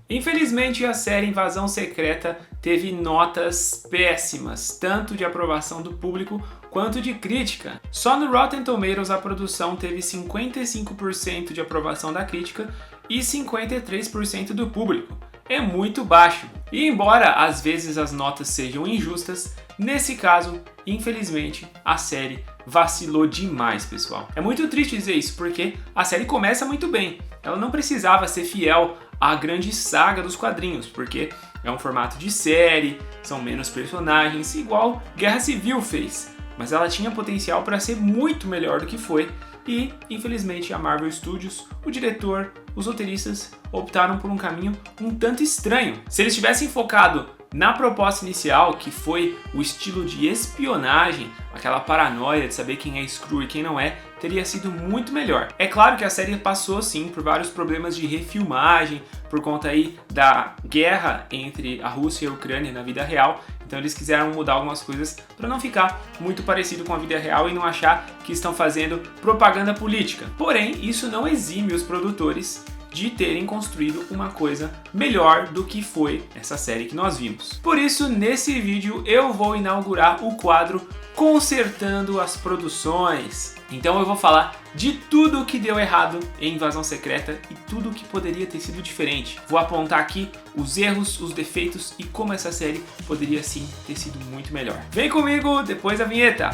Infelizmente, a série Invasão Secreta teve notas péssimas, tanto de aprovação do público quanto de crítica. Só no Rotten Tomatoes a produção teve 55% de aprovação da crítica e 53% do público. É muito baixo. E embora às vezes as notas sejam injustas, nesse caso, infelizmente, a série vacilou demais, pessoal. É muito triste dizer isso, porque a série começa muito bem. Ela não precisava ser fiel à grande saga dos quadrinhos, porque é um formato de série, são menos personagens, igual Guerra Civil fez. Mas ela tinha potencial para ser muito melhor do que foi, e infelizmente a Marvel Studios, o diretor, os roteiristas optaram por um caminho um tanto estranho. Se eles tivessem focado na proposta inicial, que foi o estilo de espionagem, aquela paranoia de saber quem é Skrull e quem não é, teria sido muito melhor. É claro que a série passou sim por vários problemas de refilmagem, por conta aí da guerra entre a Rússia e a Ucrânia na vida real, então eles quiseram mudar algumas coisas para não ficar muito parecido com a vida real e não achar que estão fazendo propaganda política. Porém, isso não exime os produtores de terem construído uma coisa melhor do que foi essa série que nós vimos. Por isso, nesse vídeo eu vou inaugurar o quadro Consertando as Produções. Então eu vou falar de tudo que deu errado em Invasão Secreta e tudo que poderia ter sido diferente. Vou apontar aqui os erros, os defeitos e como essa série poderia sim ter sido muito melhor. Vem comigo depois da vinheta!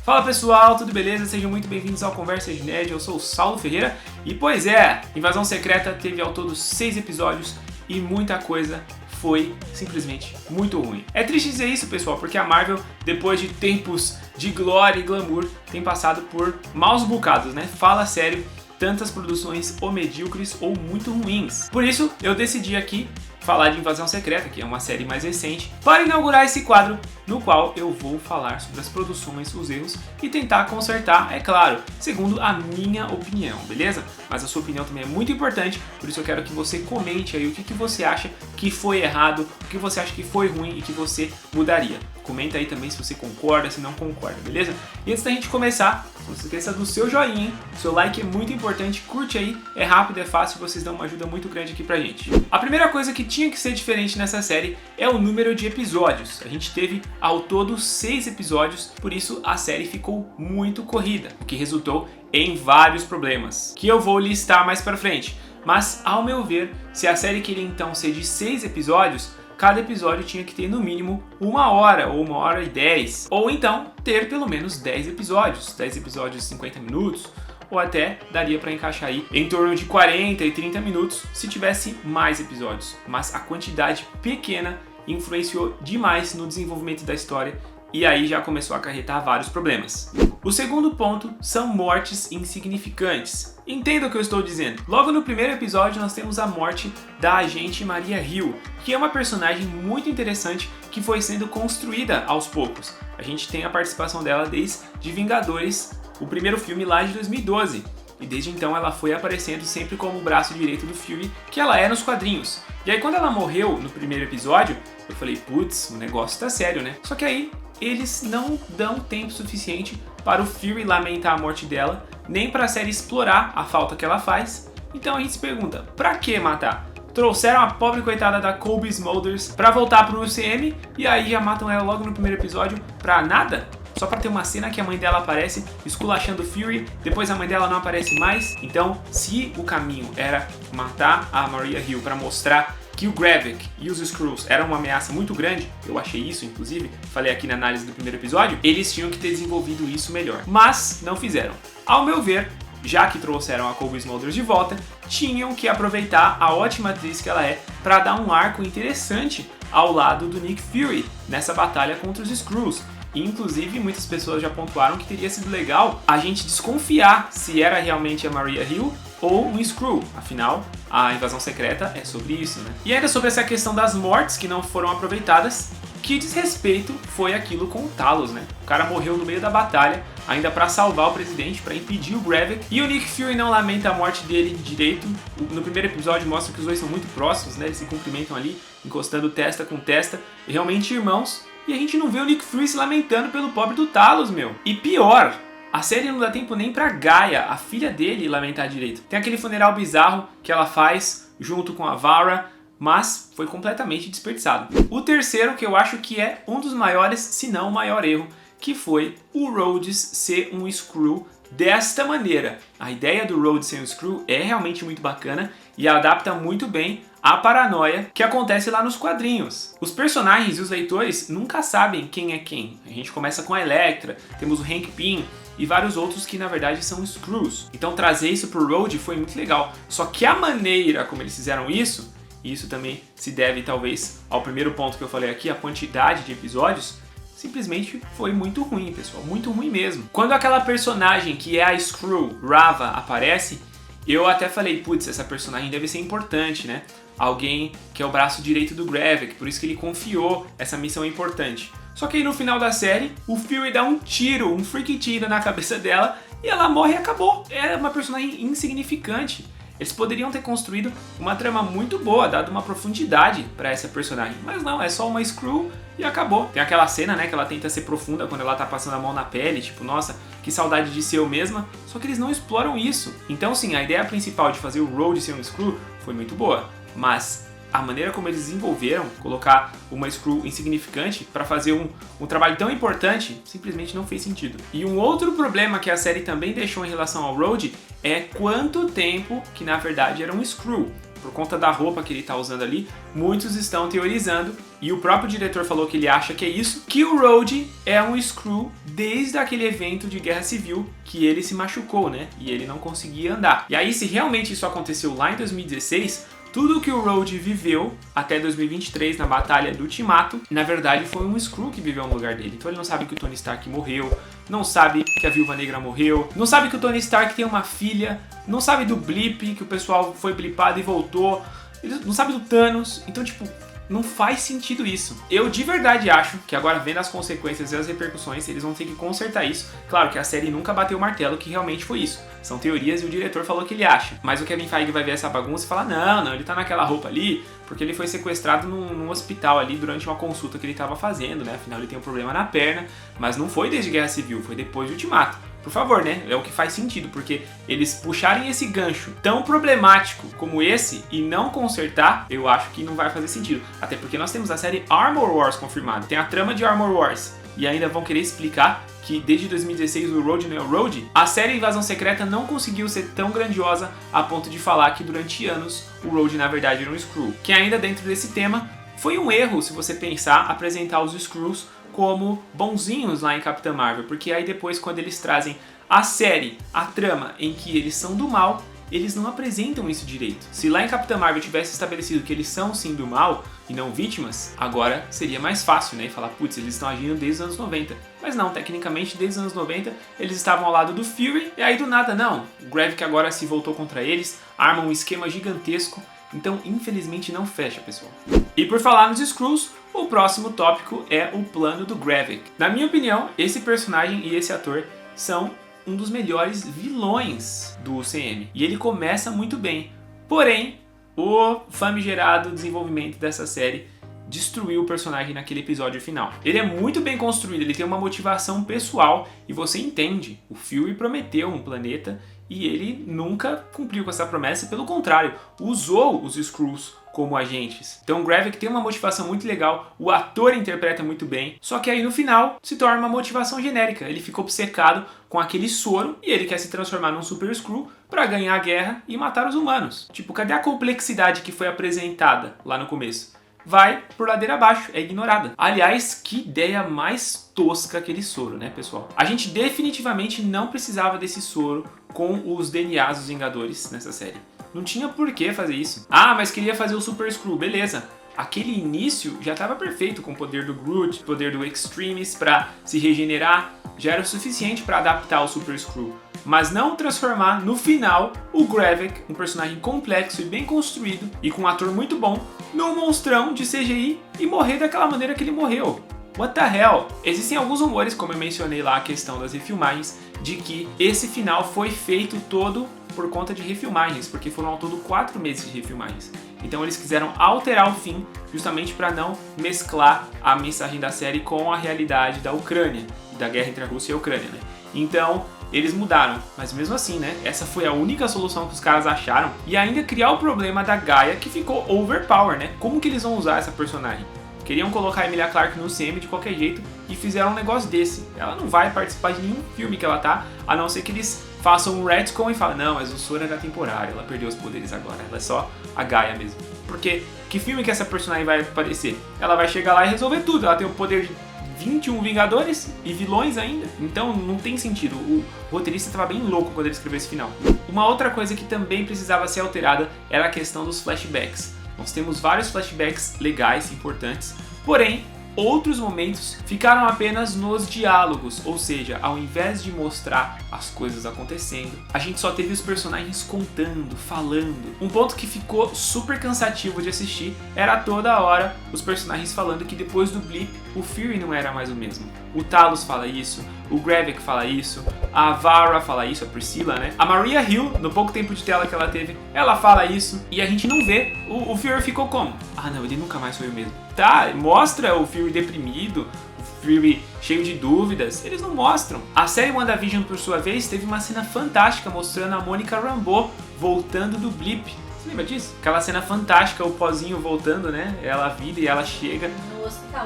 Fala pessoal, tudo beleza? Sejam muito bem-vindos ao Conversa de Nerd, eu sou o Saulo Ferreira e pois é, Invasão Secreta teve ao todo 6 episódios e muita coisa foi simplesmente muito ruim. É triste dizer isso, pessoal, porque a Marvel, depois de tempos de glória e glamour, tem passado por maus bocados, né? Fala sério, tantas produções ou medíocres ou muito ruins. Por isso, eu decidi aqui falar de Invasão Secreta, que é uma série mais recente, para inaugurar esse quadro no qual eu vou falar sobre as produções, os erros e tentar consertar, é claro, segundo a minha opinião, beleza? Mas a sua opinião também é muito importante, por isso eu quero que você comente aí o que você acha que foi errado, o que você acha que foi ruim e que você mudaria. Comenta aí também se você concorda, se não concorda, beleza? E antes da gente começar, não se esqueça do seu joinha, hein? O seu like é muito importante, curte aí, é rápido, é fácil, vocês dão uma ajuda muito grande aqui pra gente. A primeira coisa que tinha que ser diferente nessa série é o número de episódios. A gente teve ao todo 6 episódios, por isso a série ficou muito corrida, o que resultou em vários problemas, que eu vou listar mais pra frente. Mas, ao meu ver, se a série queria então ser de 6 episódios, cada episódio tinha que ter no mínimo 1 hora ou 1 hora e 10, ou então ter pelo menos 10 episódios de 50 minutos, ou até daria para encaixar aí em torno de 40 e 30 minutos se tivesse mais episódios. Mas a quantidade pequena influenciou demais no desenvolvimento da história e aí já começou a acarretar vários problemas. O segundo ponto são mortes insignificantes. Entenda o que eu estou dizendo. Logo no primeiro episódio nós temos a morte da agente Maria Hill, que é uma personagem muito interessante que foi sendo construída aos poucos. A gente tem a participação dela desde Vingadores, o primeiro filme lá de 2012. E desde então ela foi aparecendo sempre como o braço direito do Fury, que ela é nos quadrinhos. E aí quando ela morreu no primeiro episódio, eu falei, putz, o negócio tá sério, né? Só que aí eles não dão tempo suficiente para o Fury lamentar a morte dela, nem para a série explorar a falta que ela faz. Então a gente se pergunta, pra que matar? Trouxeram a pobre coitada da Cobie Smulders pra voltar pro UCM e aí já matam ela logo no primeiro episódio pra nada? Só pra ter uma cena que a mãe dela aparece esculachando o Fury, depois a mãe dela não aparece mais. Então, se o caminho era matar a Maria Hill pra mostrar que o Gravik e os Skrulls eram uma ameaça muito grande, eu achei isso inclusive, falei aqui na análise do primeiro episódio, eles tinham que ter desenvolvido isso melhor. Mas não fizeram. Ao meu ver, já que trouxeram a Cobie Smulders de volta, tinham que aproveitar a ótima atriz que ela é para dar um arco interessante ao lado do Nick Fury nessa batalha contra os Skrulls. E, inclusive, muitas pessoas já pontuaram que teria sido legal a gente desconfiar se era realmente a Maria Hill ou um Skrull. Afinal, a Invasão Secreta é sobre isso, né? E ainda sobre essa questão das mortes que não foram aproveitadas, que desrespeito foi aquilo com o Talos, né? O cara morreu no meio da batalha, ainda pra salvar o presidente, pra impedir o Gravik. E o Nick Fury não lamenta a morte dele direito. No primeiro episódio mostra que os dois são muito próximos, né? Eles se cumprimentam ali, encostando testa com testa, realmente irmãos. e a gente não vê o Nick Fury se lamentando pelo pobre do Talos, meu. E pior, a série não dá tempo nem pra Gaia, a filha dele, lamentar direito. Tem aquele funeral bizarro que ela faz junto com a Vara, mas foi completamente desperdiçado. O terceiro, que eu acho que é um dos maiores, se não o maior erro, que foi o Rhodes ser um Skrull desta maneira. A ideia do Rhodes ser um Skrull é realmente muito bacana e adapta muito bem a paranoia que acontece lá nos quadrinhos. Os personagens e os leitores nunca sabem quem é quem. A gente começa com a Elektra, temos o Hank Pym e vários outros que na verdade são Skrulls. Então trazer isso pro Rhodes foi muito legal. Só que a maneira como eles fizeram isso, e isso também se deve talvez ao primeiro ponto que eu falei aqui, a quantidade de episódios, simplesmente foi muito ruim, pessoal, muito ruim mesmo. Quando aquela personagem que é a Skrull, Rava, aparece, eu até falei, putz, essa personagem deve ser importante, né? Alguém que é o braço direito do Gravik, por isso que ele confiou essa missão importante. Só que aí no final da série, o Fury dá um tiro, um freak tiro na cabeça dela e ela morre e acabou. É uma personagem insignificante. Eles poderiam ter construído uma trama muito boa, dado uma profundidade pra essa personagem. Mas não, é só uma Skrull e acabou. Tem aquela cena, né, que ela tenta ser profunda quando ela tá passando a mão na pele, tipo, nossa, que saudade de ser eu mesma. Só que eles não exploram isso. Então sim, a ideia principal de fazer o Rhodes ser um Skrull foi muito boa. Mas a maneira como eles desenvolveram, colocar uma Skrull insignificante para fazer um trabalho tão importante, simplesmente não fez sentido. E um outro problema que a série também deixou em relação ao Rhodes é quanto tempo que na verdade era um Skrull. Por conta da roupa que ele está usando ali, muitos estão teorizando, e o próprio diretor falou que ele acha que é isso, que o Rhodes é um Skrull desde aquele evento de Guerra Civil que ele se machucou, né? E ele não conseguia andar. E aí, se realmente isso aconteceu lá em 2016, tudo que o Rhodes viveu até 2023 na batalha do Ultimato, na verdade foi um Skrull que viveu no lugar dele. Então ele não sabe que o Tony Stark morreu, não sabe que a Viúva Negra morreu, não sabe que o Tony Stark tem uma filha, não sabe do blip, que o pessoal foi blipado e voltou, ele não sabe do Thanos. Então, tipo, não faz sentido isso. Eu de verdade acho que agora, vendo as consequências e as repercussões, eles vão ter que consertar isso. Claro que a série nunca bateu o martelo que realmente foi isso. São teorias e o diretor falou que ele acha. Mas o Kevin Feige vai ver essa bagunça e falar, não, ele tá naquela roupa ali porque ele foi sequestrado num hospital ali durante uma consulta que ele tava fazendo, né? Afinal ele tem um problema na perna, mas não foi desde Guerra Civil, foi depois do Ultimato. Por favor, né? É o que faz sentido, porque eles puxarem esse gancho tão problemático como esse e não consertar, eu acho que não vai fazer sentido. Até porque nós temos a série Armor Wars confirmada, tem a trama de Armor Wars, e ainda vão querer explicar que desde 2016 o Rhodes não é o Rhodes. A série Invasão Secreta não conseguiu ser tão grandiosa a ponto de falar que durante anos o Rhodes na verdade era um Skrull. Que ainda dentro desse tema, foi um erro, se você pensar, apresentar os Skrulls como bonzinhos lá em Capitã Marvel, porque aí depois quando eles trazem a série, a trama em que eles são do mal, eles não apresentam isso direito. Se lá em Capitã Marvel tivesse estabelecido que eles são sim do mal e não vítimas, agora seria mais fácil, né? E falar, putz, eles estão agindo desde os anos 90. Mas não, tecnicamente desde os anos 90 eles estavam ao lado do Fury, e aí do nada não. O Gravik agora se voltou contra eles, arma um esquema gigantesco, então infelizmente não fecha, pessoal. E por falar nos Skrulls, o próximo tópico é o plano do Gravik. Na minha opinião, esse personagem e esse ator são um dos melhores vilões do UCM. E ele começa muito bem. Porém, o famigerado desenvolvimento dessa série destruiu o personagem naquele episódio final. Ele é muito bem construído, ele tem uma motivação pessoal e você entende. O Fury prometeu um planeta e ele nunca cumpriu com essa promessa, pelo contrário, usou os Skrulls como agentes. Então o Gravik tem uma motivação muito legal, o ator interpreta muito bem, só que aí no final se torna uma motivação genérica. Ele ficou obcecado com aquele soro e ele quer se transformar num Super Skrull para ganhar a guerra e matar os humanos. Tipo, cadê a complexidade que foi apresentada lá no começo? Vai por ladeira abaixo, é ignorada. Aliás, que ideia mais tosca aquele soro, né, pessoal? A gente definitivamente não precisava desse soro com os DNAs dos Vingadores nessa série. Não tinha por que fazer isso. Ah, mas queria fazer o Super Skrull, beleza. Aquele início já estava perfeito com o poder do Groot, poder do Extremis para se regenerar, já era o suficiente para adaptar o Super Skrull. Mas não transformar no final o Gravik, um personagem complexo e bem construído e com um ator muito bom, num monstrão de CGI e morrer daquela maneira que ele morreu. What the hell? Existem alguns rumores, como eu mencionei lá a questão das refilmagens, de que esse final foi feito todo por conta de refilmagens, porque foram ao todo 4 meses de refilmagens. Então eles quiseram alterar o fim justamente para não mesclar a mensagem da série com a realidade da Ucrânia, da guerra entre a Rússia e a Ucrânia, né? Então eles mudaram, mas mesmo assim, né? Essa foi a única solução que os caras acharam e ainda criar o problema da Gaia, que ficou overpower, né? Como que eles vão usar essa personagem? Queriam colocar a Emilia Clarke no CM de qualquer jeito e fizeram um negócio desse. Ela não vai participar de nenhum filme que ela tá, a não ser que eles façam um retcon e falem, não, mas o Sora era temporário, ela perdeu os poderes agora, ela é só a Gaia mesmo. Porque que filme que essa personagem vai aparecer? Ela vai chegar lá e resolver tudo, ela tem o poder de 21 Vingadores e vilões ainda, então não tem sentido. O roteirista estava bem louco quando ele escreveu esse final. Uma outra coisa que também precisava ser alterada era a questão dos flashbacks. Nós temos vários flashbacks legais, importantes, porém, outros momentos ficaram apenas nos diálogos, ou seja, ao invés de mostrar as coisas acontecendo, a gente só teve os personagens contando, falando. Um ponto que ficou super cansativo de assistir era toda hora os personagens falando que depois do blip, o Fury não era mais o mesmo. O Talos fala isso, o Gravik fala isso, a Vara fala isso, a Priscilla, né? A Maria Hill, no pouco tempo de tela que ela teve, ela fala isso e a gente não vê. O Fury ficou como? Ah não, ele nunca mais foi o mesmo. Tá, mostra o Fury deprimido, o Fury cheio de dúvidas, eles não mostram. A série WandaVision, por sua vez, teve uma cena fantástica mostrando a Monica Rambeau voltando do blip. Você lembra disso? Aquela cena fantástica, o pozinho voltando, né? Ela vira e ela chega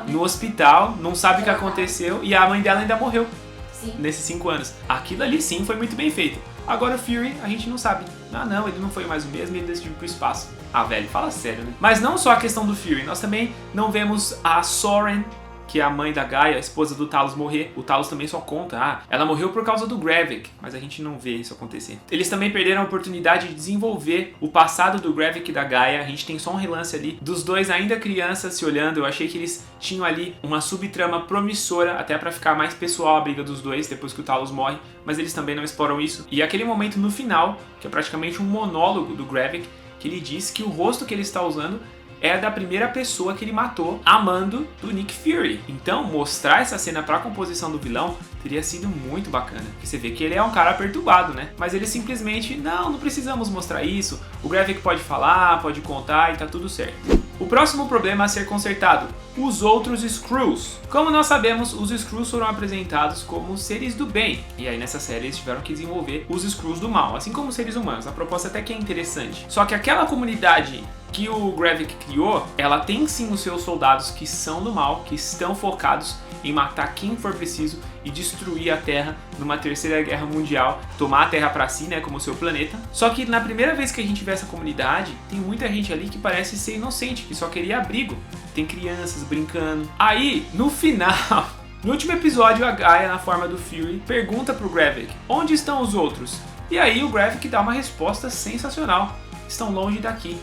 no hospital, não sabe o que aconteceu e a mãe dela ainda morreu. Sim. Nesses 5 anos. Aquilo ali sim foi muito bem feito. Agora o Fury, a gente não sabe. Ah não, ele não foi mais o mesmo e ele decidiu ir pro espaço. Ah velho, fala sério, né? Mas não só a questão do Fury, nós também não vemos a Soren, que é a mãe da Gaia, a esposa do Talos, morrer. O Talos também só conta, ela morreu por causa do Gravik, mas a gente não vê isso acontecer. Eles também perderam a oportunidade de desenvolver o passado do Gravik e da Gaia. A gente tem só um relance ali dos dois ainda crianças se olhando. Eu achei que eles tinham ali uma subtrama promissora, até pra ficar mais pessoal a briga dos dois depois que o Talos morre, mas eles também não exploram isso. E aquele momento no final, que é praticamente um monólogo do Gravik, que ele diz que o rosto que ele está usando é da primeira pessoa que ele matou, amando do Nick Fury. Então, mostrar essa cena pra composição do vilão teria sido muito bacana. Porque você vê que ele é um cara perturbado, né? Mas ele simplesmente, não precisamos mostrar isso. O Gravik pode falar, pode contar e tá tudo certo. O próximo problema a ser consertado, os outros Skrulls. Como nós sabemos, os Skrulls foram apresentados como seres do bem. E aí nessa série eles tiveram que desenvolver os Skrulls do mal, assim como os seres humanos. A proposta até que é interessante. Só que aquela comunidade que o Gravik criou, ela tem sim os seus soldados que são do mal, que estão focados em matar quem for preciso e destruir a Terra numa terceira guerra mundial, tomar a Terra pra si, né, como seu planeta. Só que na primeira vez que a gente vê essa comunidade, tem muita gente ali que parece ser inocente, que só queria abrigo. Tem crianças brincando. Aí, no final, no último episódio, a Gaia, na forma do Fury, pergunta pro Gravik, onde estão os outros? E aí o Gravik dá uma resposta sensacional, estão longe daqui.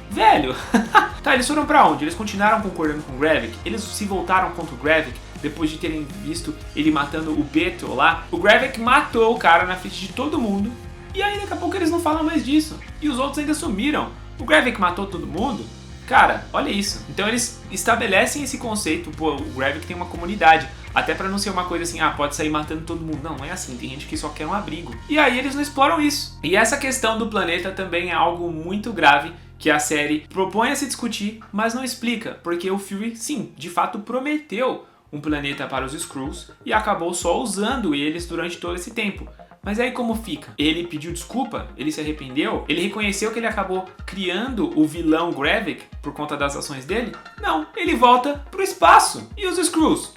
Velho, tá, eles foram pra onde? Eles continuaram concordando com o Gravik? Eles se voltaram contra o Gravik depois de terem visto ele matando o Beto lá? O Gravik matou o cara na frente de todo mundo e aí daqui a pouco eles não falam mais disso. E os outros ainda sumiram. O Gravik matou todo mundo? Cara, olha isso. Então eles estabelecem esse conceito, pô, o Gravik tem uma comunidade. Até pra não ser uma coisa assim, pode sair matando todo mundo. Não é assim, tem gente que só quer um abrigo. E aí eles não exploram isso. E essa questão do planeta também é algo muito grave que a série propõe a se discutir, mas não explica, porque o Fury, sim, de fato prometeu um planeta para os Skrulls e acabou só usando eles durante todo esse tempo. Mas aí como fica? Ele pediu desculpa? Ele se arrependeu? Ele reconheceu que ele acabou criando o vilão Gravik por conta das ações dele? Não, ele volta pro espaço. E os Skrulls?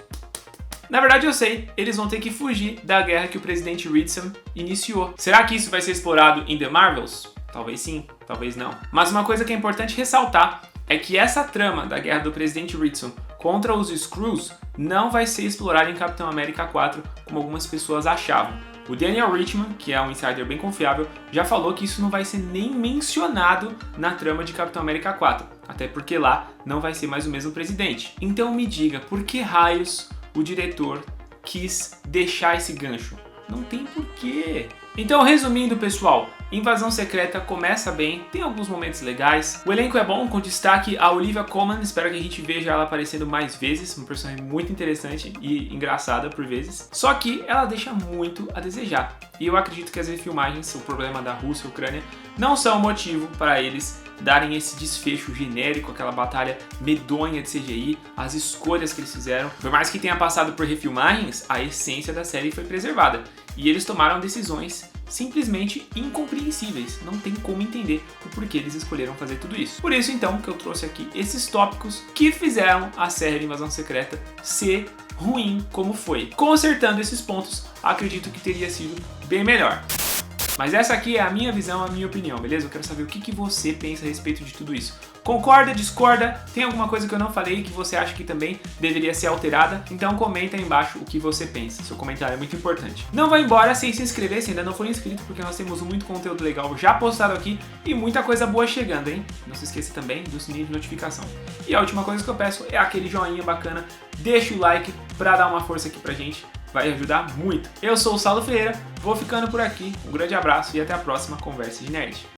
Na verdade eu sei, eles vão ter que fugir da guerra que o presidente Ridson iniciou. Será que isso vai ser explorado em The Marvels? Talvez sim, talvez não. Mas uma coisa que é importante ressaltar é que essa trama da guerra do presidente Ridson contra os Skrulls não vai ser explorada em Capitão América 4, como algumas pessoas achavam. O Daniel Richtman, que é um insider bem confiável, já falou que isso não vai ser nem mencionado na trama de Capitão América 4, até porque lá não vai ser mais o mesmo presidente. Então me diga, por que raios o diretor quis deixar esse gancho? Não tem porquê. Então, resumindo, pessoal, Invasão Secreta começa bem, tem alguns momentos legais, o elenco é bom, com destaque a Olivia Colman, espero que a gente veja ela aparecendo mais vezes, uma personagem muito interessante e engraçada por vezes, só que ela deixa muito a desejar, e eu acredito que as refilmagens, o problema da Rússia e Ucrânia, não são motivo para eles darem esse desfecho genérico, aquela batalha medonha de CGI, as escolhas que eles fizeram. Por mais que tenha passado por refilmagens, a essência da série foi preservada. E eles tomaram decisões simplesmente incompreensíveis. Não tem como entender o porquê eles escolheram fazer tudo isso. Por isso, então, que eu trouxe aqui esses tópicos que fizeram a série Invasão Secreta ser ruim como foi. Consertando esses pontos, acredito que teria sido bem melhor. Mas essa aqui é a minha visão, a minha opinião, beleza? Eu quero saber o que você pensa a respeito de tudo isso. Concorda, discorda? Tem alguma coisa que eu não falei que você acha que também deveria ser alterada? Então comenta aí embaixo o que você pensa. Seu comentário é muito importante. Não vá embora sem se inscrever se ainda não for inscrito, porque nós temos muito conteúdo legal já postado aqui e muita coisa boa chegando, hein? Não se esqueça também do sininho de notificação. E a última coisa que eu peço é aquele joinha bacana. Deixa o like pra dar uma força aqui pra gente. Vai ajudar muito. Eu sou o Saulo Ferreira, vou ficando por aqui. Um grande abraço e até a próxima Conversa de Nerd.